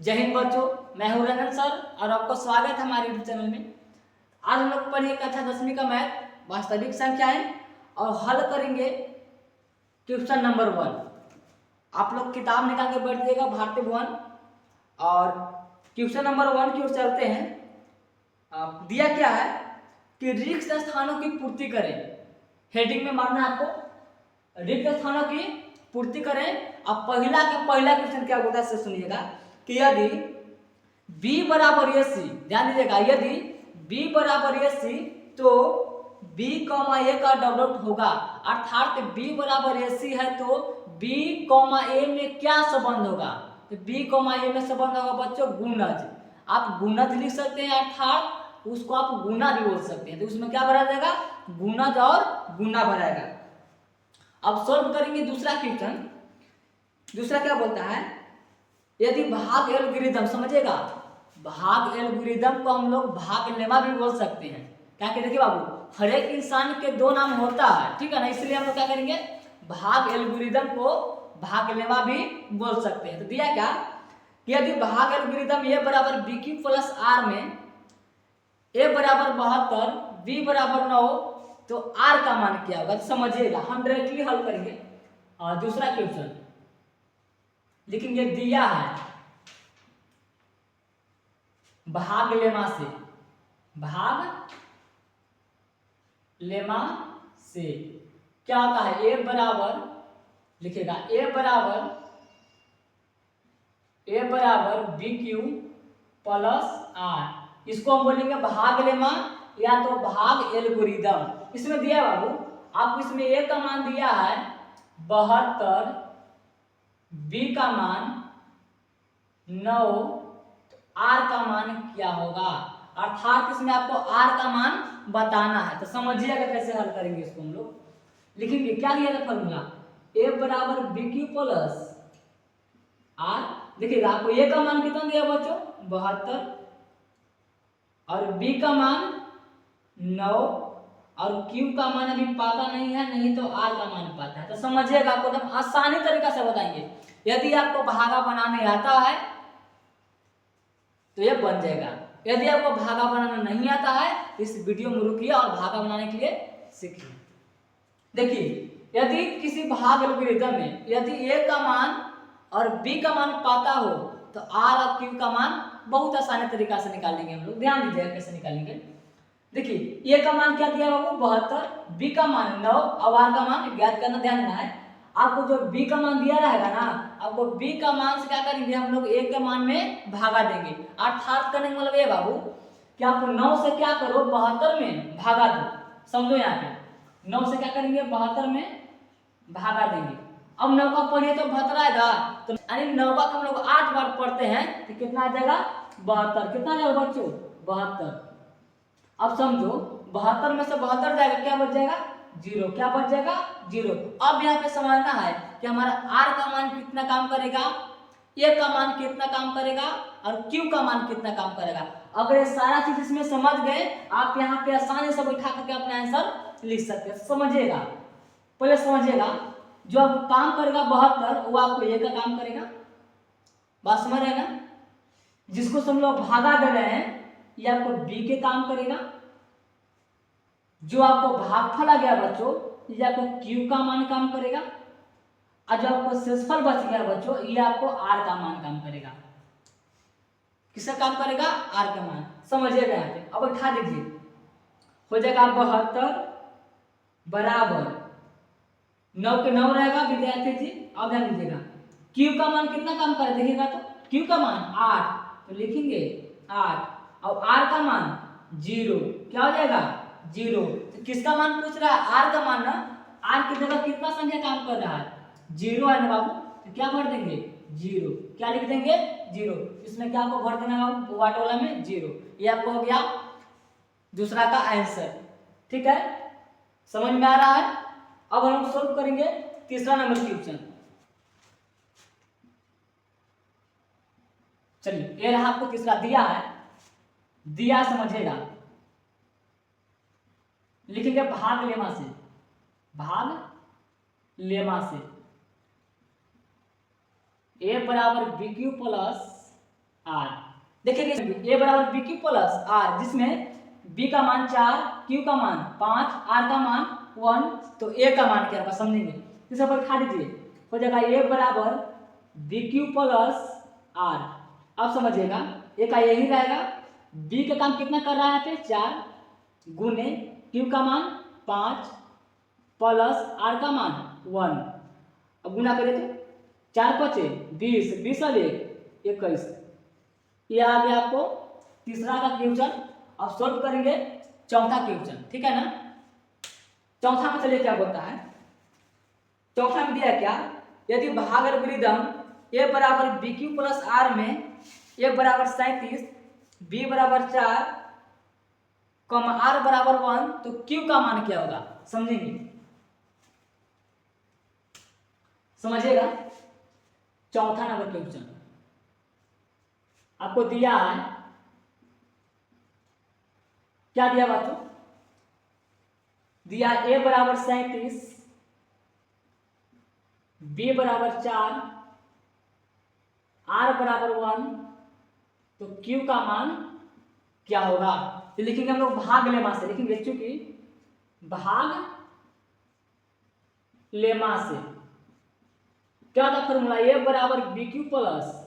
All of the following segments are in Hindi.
जय हिंद बच्चों, मैं हूं रंजन सर और आपको स्वागत है हमारे यूट्यूब चैनल में। आज हम लोग पढ़िए कक्षा 10वीं का मैथ वास्तविक संख्याएं और हल करेंगे क्वेश्चन नंबर 1। आप लोग किताब निकाल के बैठ जाइएगा भारतीय भवन और क्वेश्चन नंबर 1 की ओर चलते हैं। दिया क्या है कि रिक्त स्थानों की पूर्ति करें। हेडिंग में मारना है आपको, रिक्त स्थानों की पूर्ति करें। अब पहला क्वेश्चन क्या होता है सुनिएगा कि यदि b बराबर AC, ध्यान दीजिएगा, यदि b बराबर AC तो b, a का डबल होगा, अर्थात b बराबर AC है तो b, a में क्या संबंध होगा? तो b, a में संबंध होगा बच्चों गुणज। आप गुणज लिख सकते हैं, अर्थात उसको आप गुना भी बोल सकते हैं। तो उसमें क्या भरा जाएगा? गुणज और गुना भराएगा। अब सॉल्व करेंगे दूसरा क्वेश्चन। दूसरा क्या बोलता है, यदि भाग एल्गोरिथम, समझिएगा, भाग एल्गोरिथम को हम लोग भाग लेमा भी बोल सकते हैं। क्या कहते देखिए बाबू, हर एक इंसान के दो नाम होता है, ठीक है ना, इसलिए हम लोग क्या करेंगे, भाग एल्गोरिथम को भाग लेमा भी बोल सकते हैं। तो दिया क्या कि यदि भाग एल्गोरिथम a बराबर BQ प्लस R में a बराबर 72, b बराबर 9, तो R का मान क्या होगा? तो समझिएगा, हम डायरेक्टली हल करेंगे। और दूसरा क्वेश्चन लिखेंगे, दिया है भाग लेमा से, भाग लेमा से क्या होता है? a बराबर, लिखेगा a बराबर BQ प्लस R। इसको हम बोलेंगे भाग लेमा या तो भाग एल्गोरिथम। इसमें दिया है बाबू, आपको इसमें a का मान दिया है 72, b का मान 9, तो r का मान क्या होगा? अर्थात इसमें आपको r का मान बताना है। तो समझिएगा कैसे हल करेंगे इसको। हम लोग लिखेंगे, क्या दिया था फॉर्मूला, a बराबर BQ प्लस R। देखिएगा आपको a का मान कितना दिया बच्चों? 72, और b का मान 9, और q का मान अभी पता नहीं है, नहीं तो r का मान पता है। तो समझिएगा, आपको एकदम आसानी तरीका से बताएंगे। यदि आपको भागा बनाने आता है तो ये बन जाएगा। यदि आपको भागा बनाना नहीं आता है तो इस वीडियो में रुकिए और भागा बनाने के लिए सीखिए। देखिए, यदि किसी भाग एल्गोरिथम में यदि a का मान और b का मान पता हो तो r और q का मान बहुत आसानी तरीका से निकाल लेंगे हम लोग। ध्यान दीजिएगा कैसे निकालेंगे। देखिए, a का मान क्या दिया बाबू? 72, b का मान 9 और r का मान ज्ञात करना। ध्यान देना है, आपको जो b का मान दिया रहेगा ना, आपको b का मान से क्या करेंगे, हम लोग a के मान में भागा देंगे। अर्थात करने का मतलब ये बाबू कि आप 9 से क्या करो, 72 में भागा दो। समझो, यहाँ पे 9 से क्या करेंगे, 72 में भागा देंगे। अब 9 का पढ़िए तो 72 आएगा, तो यानी 9 का हम लोग 8 बार पढ़ते हैं तो कितना आ जाएगा? 72। कितना जाएगा बच्चों? 72। अब समझो, 72 में से 72 जाएगा, क्या बच जाएगा? 0। क्या बच जाएगा? 0। अब यहाँ पे समझना है कि हमारा r का मान कितना काम करेगा, a का मान कितना काम करेगा और q का मान कितना काम करेगा। अगर ये सारा चीज इसमें समझ गए, आप यहाँ पे आसानी से बैठा करके अपना आंसर लिख सकते हैं। समझिएगा, पहले समझिएगा, जो आप काम करेगा 72 वो आपको a का काम करेगा। बात समझ रहे ना? जिसको हम लोग भागा दे रहे हैं ये आपको b के काम करेगा। जो आपको भागफल आ गया बच्चों, ये आपको q का मान काम करेगा। और जो आपको शेषफल बच गया बच्चों, ये आपको r का मान काम करेगा। किसका काम करेगा? r का मान। समझिएगा यहाँ पे। अब उठा दीजिए, हो जाएगा 72 बराबर 9 के 9 रहेगा विद्यार्थी जी। अब ध्यान दीजिएगा, q का मान कितना काम करे देखिएगा, तो q का मान 8, तो लिखेंगे 8, और r का मान 0। क्या हो जाएगा? 0। तो किसका मान पूछ रहा है? r का मान ना। r की जगह कितना संख्या काम कर रहा है? 0 है ना बाबू, तो क्या भर देंगे? 0। क्या लिख देंगे? 0। इसमें क्या आपको भर देना बाबू? वाट वाला में 0। ये आपको हो गया दूसरा का आंसर। ठीक है, समझ में आ रहा है? अब हम सॉल्व करेंगे तीसरा नंबर क्वेश्चन। चलिए, ये रहा आपको तीसरा दिया है, दिया समझेगा। लिखेंगे भाग लेमा से, भाग लेमा से a बराबर BQ प्लस आर। देखिए ए बराबर बी क्यू प्लस आर, जिसमें बी का मान 4, क्यू का मान 5, आर का मान 1, तो ए का मान क्या होगा समझेंगे। इस पर लिखा दीजिए, हो जाएगा ए बराबर बी क्यू प्लस आर। अब समझिएगा ए का यही रहेगा, बी का काम कितना कर रहा है यहाँ पे 4 गुने क्यू का मान 5 प्लस आर का मान 1। अब गुना करें तो 4 पचे 20, 20 और 1 21। ये आ गया आपको तीसरा का क्वेश्चन। अब सॉल्व करेंगे चौथा क्वेश्चन, ठीक है ना। चौथा में चलिए क्या बोलता है, चौथा में दिया क्या, यदि भाग एल्गोरिथम ए बराबर बी क्यू प्लस आर में ए बराबर 37, बी बराबर 4, आर बराबर 1, तो क्यू का मान क्या होगा समझेंगे। समझिएगा चौथा नंबर क्वेश्चन आपको दिया है, क्या दिया बच्चों, दिया ए बराबर 37, बी बराबर 4, आर बराबर 1, तो क्यू का मान क्या होगा। तो लिखेंगे हम लोग भाग लेमा से, लिखेंगे चूंकि भाग लेमा से क्या था फॉर्मूला, ए बराबर बी क्यू प्लस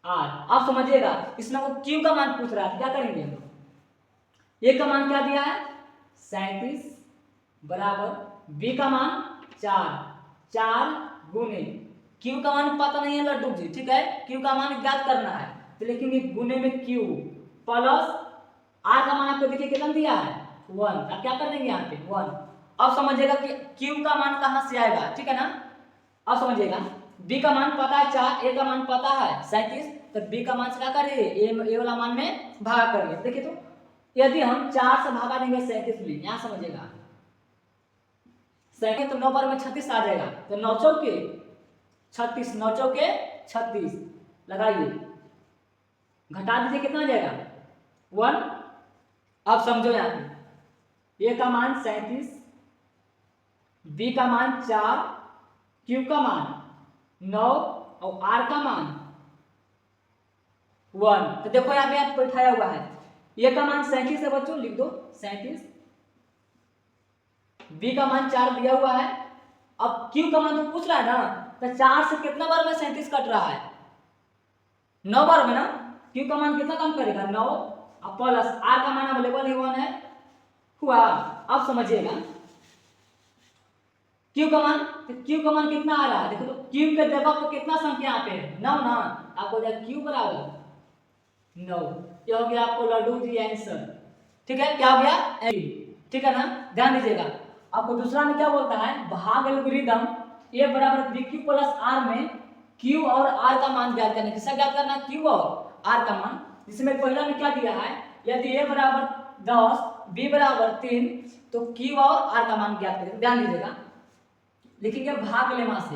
आर। आप समझिएगा इसमें वो क्यू का मान पूछ रहा है, क्या करेंगे हम लोग, ए का मान क्या दिया है 37 बराबर बी का मान 4 गुने क्यू का मान पता नहीं है लड्डू जी, ठीक है, क्यू का मान ज्ञात करना है, तो लिखेंगे गुने में क्यू प्लस आर का मान आपको देखिए कितना दिया है 1। अब क्या कर देंगे यहाँ पे 1। अब समझिएगा कि क्यू का मान कहाँ से आएगा, ठीक है ना। अब समझिएगा बी का मान पता है 4, ए का मान पता है 37, तो बी का मान से क्या करिए ए वाला मान में भागा करिए। देखिए तो यदि हम 4 से भागा देंगे 37 में, यहाँ समझिएगा 37 तो 9 बार में 36 आ जाएगा, तो 9 चौके 36, 9 चौके 36 लगाइए, घटा दीजिए कितना आ जाएगा 1। अब समझो यहाँ पे ए का मान 37, बी का मान 4, क्यू का मान 9 और आर का मान 1। तो देखो यहाँ पे आप बैठाया हुआ है, ए का मान 37 है बच्चों, लिख दो 37, बी का मान 4 दिया हुआ है। अब क्यू का मान तो पूछ रहा है ना, तो 4 से कितना बार में 37 कट रहा है 9 बार में ना, क्यू का मान कितना कम करेगा 9 और प्लस आर का मान अवेलेबल ही 1 है हुआ। अब समझिएगा क्यू का मान, तो क्यू का मान कितना आ रहा है, देखो तो क्यू के जगह पर कितना संख्या यहाँ पे है 9 ना, आपको जाएगा क्यू बराबर 9। ये हो गया आपको लड्डू जी आंसर, ठीक है, क्या हो गया ठीक है ना। ध्यान दीजिएगा आपको दूसरा में क्या बोलता है, भाग एल्गोरिथम ए बराबर बी क्यू प्लस आर में क्यू और आर का मान ज्ञात करना, किसका ज्ञात करना क्यू और आर का मान। जिसमें पहला में क्या दिया है, यदि ए बराबर 10 बी बराबर 3, तो क्यू और आर का मान ज्ञात करें। ध्यान दीजिएगा लिखेंगे भाग लेमा से,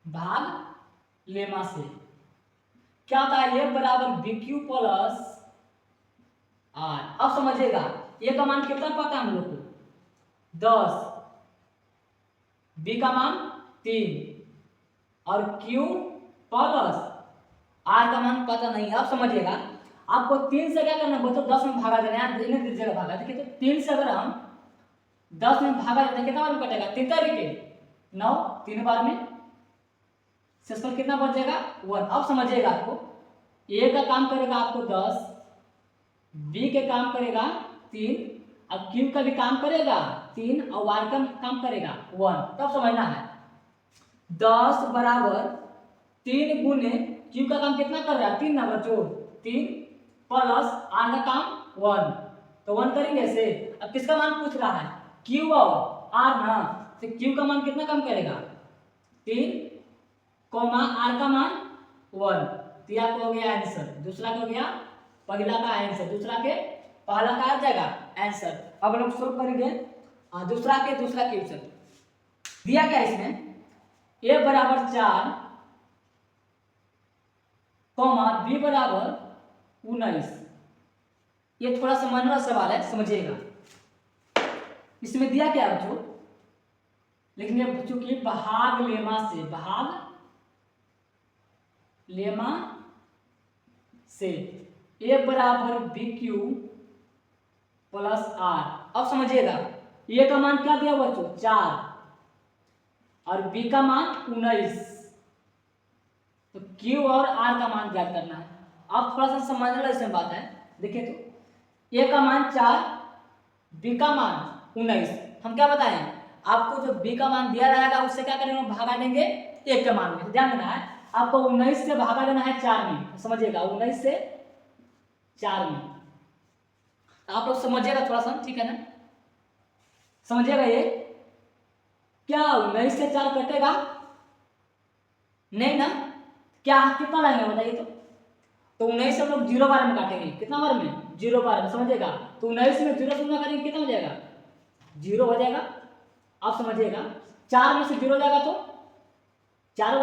भाग लेमा से क्या होता है, ए बराबर बी क्यू प्लस आर। अब समझिएगा ए का मान कितना पता है हम लोग को 10, बी का मान 3 और क्यू प्लस आर का मान पता नहीं। अब समझिएगा आपको 3 से क्या करना है बच्चों, 10 में भागा देना है, इन्हें दीजिएगा भागा। देखिए तो 3 से अगर हम 10 में भागा देते कितना बार में कटेगा 3 तरीके 9, 3 बार में शेषफल कितना बच जाएगा 1। अब समझिएगा आपको ए का काम करेगा आपको 10, बी के काम करेगा 3 और क्यू का भी काम करेगा 3 और आर का काम करेगा 1। तब समझना है 10 बराबर 3 गुने क्यू का काम कितना कर रहा है 3 ना बच्चों, 3 प्लस आर का काम 1, तो 1 करेंगे ऐसे। अब किसका मान पूछ रहा है क्यू और आर ना, तो क्यू का मान कितना कम करेगा 3 कोमा आर का मान 1, तो यह हो गया आंसर। दूसरा का हो गया पहला का आंसर, दूसरा के पहला का आ जाएगा आंसर। अब हम सोल्व करेंगे दूसरा क्वेश्चन दिया क्या इसमें, ए बराबर 4 कोमा बी बराबर 19। ये थोड़ा सा मानना सवाल है, समझिएगा। इसमें दिया क्या है बच्चों, लिखेंगे बच्चों की भाग लेमा से, भाग लेमा से ए बराबर बी क्यू प्लस आर। अब समझिएगा ए का मान क्या दिया बच्चों 4 और बी का मान 19, तो क्यू और आर का मान ज्ञात करना है। अब थोड़ा सा समझने वाला इसमें बात है, देखिए तो ए का मान 4 बी का मान 19, हम क्या बताएं आपको जो बी का मान दिया रहेगा उससे क्या करेंगे भागा देंगे ए के मान में। ध्यान देना है आपको 19 से भागा देना है 4 में, तो समझिएगा 19 से 4 में। आप लोग समझिएगा थोड़ा सा, ठीक है ना, समझिएगा ये क्या 19 से 4 कटेगा नहीं ना, क्या कितना लगेगा बताइए तो 19 से हम लोग 0 बार में काटेंगे, कितना बार में 0 बार में, समझिएगा तो 19 में 0 से गुणा करेंगे कितना हो जाएगा 0 हो जाएगा। आप समझिएगा 4 में से 0 जाएगा तो 4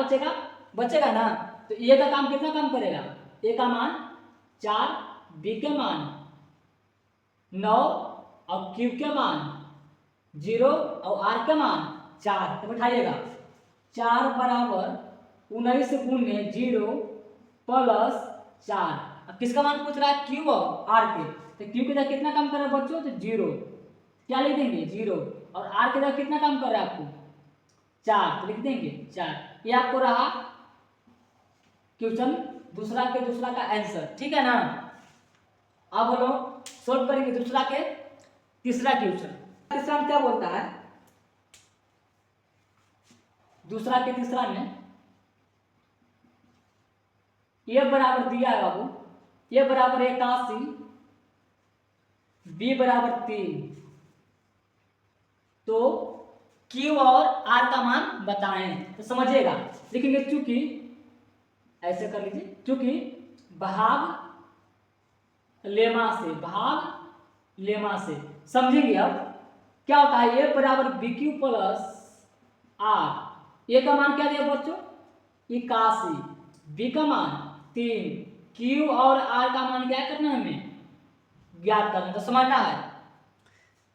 बचेगा ना, तो ए का काम कितना काम करेगा, ए का मान 4 बी के मान 9 और क्यू के मान 0 और आर के मान 4, तो बैठाइएगा 4 बराबर 19 से गुणे 0 प्लस 4। अब किसका मान पूछ रहा है क्यू और आर के, तो क्यू के जगह कितना काम कर रहा है बच्चों तो 0, क्या लिख देंगे 0 और आर के जगह कितना काम कर रहा है आपको 4, तो लिख देंगे 4। ये आपको रहा क्वेश्चन दूसरा का आंसर, ठीक है ना। अब हम लोग सोल्व करेंगे दूसरा के तीसरा क्वेश्चन। तीसरा में क्या बोलता है, दूसरा के तीसरा में ये बराबर दिया है बाबू, ये बराबर 81 बी बराबर 3, तो क्यू और आर का मान बताएं। तो समझिएगा लिखेंगे चूंकि ऐसे कर लीजिए, चूंकि भाग लेमा से समझेंगे। अब क्या होता है ए बराबर बी क्यू प्लस आर, ए का मान क्या दिया बच्चों 81, बी का मान 3, क्यू और आर का मान क्या करना है हमें ज्ञात करना, तो समझना है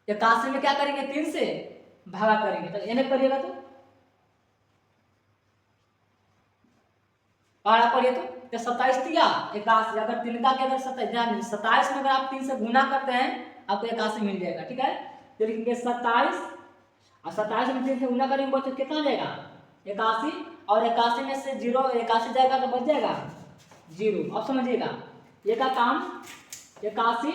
81 में क्या करेंगे 3 से भागा करेंगे, तो इन्हें करिएगा तो और आप पढ़िए तो 27 दिया 81, अगर 3 का अगर 27 में अगर आप 3 से गुना करते हैं आपको 81 मिल जाएगा, ठीक है। तो लिखेंगे 27 और 27 में 3 से गुना करेंगे बच्चों कितना जाएगा 81, और 81 में से 0 81 जाएगा तो बच जाएगा 0। अब समझिएगा ए का काम 81,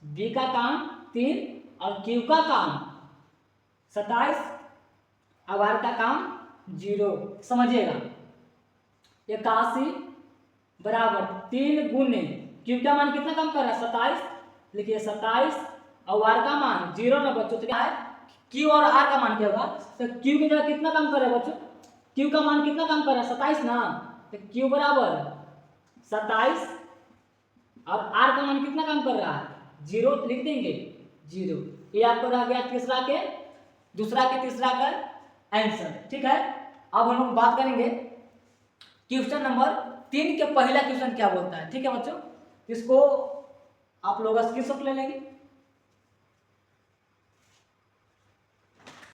बी का काम 3 और क्यू का काम 27 और आर का काम 0। समझिएगा 81 बराबर 3 गुने क्यू का मान कितना काम कर रहा है 27, लिखिए 27 और आर का मान 0 ना बच्चों, तो क्या है क्यू और आर का मान क्या होगा, तो क्यू की जगह कितना काम कर रहा है बच्चों, क्यू का मान कितना काम कर रहा है 27 ना, तो क्यू बराबर 27 और आर का मान कितना काम कर रहा है 0, तो लिख देंगे 0। ये आपको रह गया दूसरा के तीसरा का आंसर, ठीक है। अब हम लोग बात करेंगे क्वेश्चन नंबर 3 के पहला क्वेश्चन क्या बोलता है, ठीक है बच्चों। इसको आप लोग स्क्रीनशॉट ले लेंगे,